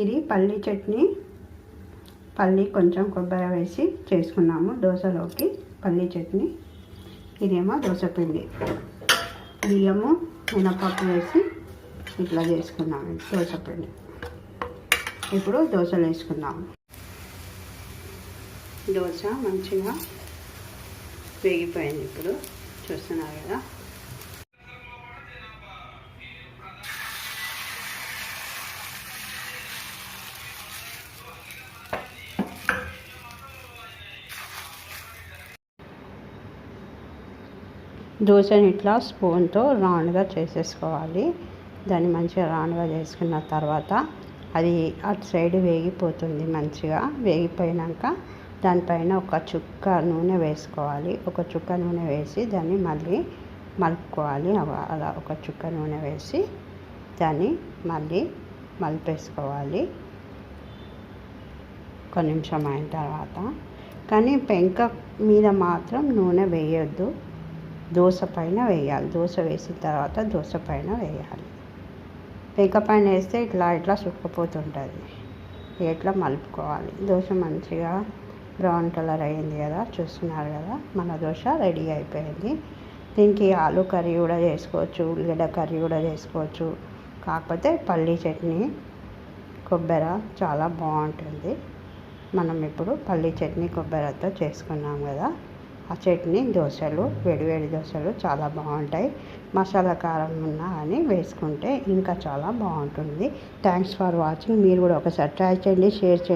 ఇది పల్లీ చట్నీ, పల్లీ కొంచెం కొబ్బరి వేసి చేసుకున్నాము దోశలోకి పల్లీ చట్నీ. ఇదేమో దోశపిండి, బియ్యము మినపప్పు వేసి ఇట్లా చేసుకున్నాము దోశపిండి. ఇప్పుడు దోశలు వేసుకుందాము. దోశ మంచిగా వేగిపోయింది, ఇప్పుడు చూస్తున్నారు కదా. దోశని ఇట్లా స్పూన్తో రౌండ్గా చేసేసుకోవాలి. దాన్ని మంచిగా రౌండ్గా చేసుకున్న తర్వాత అది అటు సైడ్ వేగిపోతుంది. మంచిగా వేగిపోయాక దానిపైన ఒక చుక్క నూనె వేసుకోవాలి. ఒక చుక్క నూనె వేసి దాన్ని మళ్ళీ మలుపుకోవాలి. అలా ఒక చుక్క నూనె వేసి దాన్ని మళ్ళీ మలిపేసుకోవాలి ఒక నిమిషం అయిన తర్వాత. కానీ పెంక మీద మాత్రం నూనె వేయొద్దు, దోశ పైన వేయాలి. దోశ వేసిన తర్వాత దోశ పైన వేయాలి. పెంక పైన వేస్తే ఇట్లా ఇట్లా సుక్కపోతుంటుంది. ఇట్లా మలుపుకోవాలి. దోశ మంచిగా బ్రౌన్ కలర్ అయింది కదా, చూస్తున్నారు కదా. మన దోశ రెడీ అయిపోయింది. దీనికి ఆలు కర్రీ కూడా చేసుకోవచ్చు, ఉల్లిగడ్డ కర్రీ కూడా చేసుకోవచ్చు. కాకపోతే పల్లీ చట్నీ కొబ్బరి చాలా బాగుంటుంది. మనం ఇప్పుడు పల్లీ చట్నీ కొబ్బరితో చేసుకున్నాం కదా, ఆ చట్నీ దోశలు, వేడివేడి దోశలు చాలా బాగుంటాయి. మసాలా కారం ఉన్నా అని వేసుకుంటే ఇంకా చాలా బాగుంటుంది. Thanks for watching. మీరు కూడా ఒకసారి ట్రై చేయండి, షేర్ చేయండి.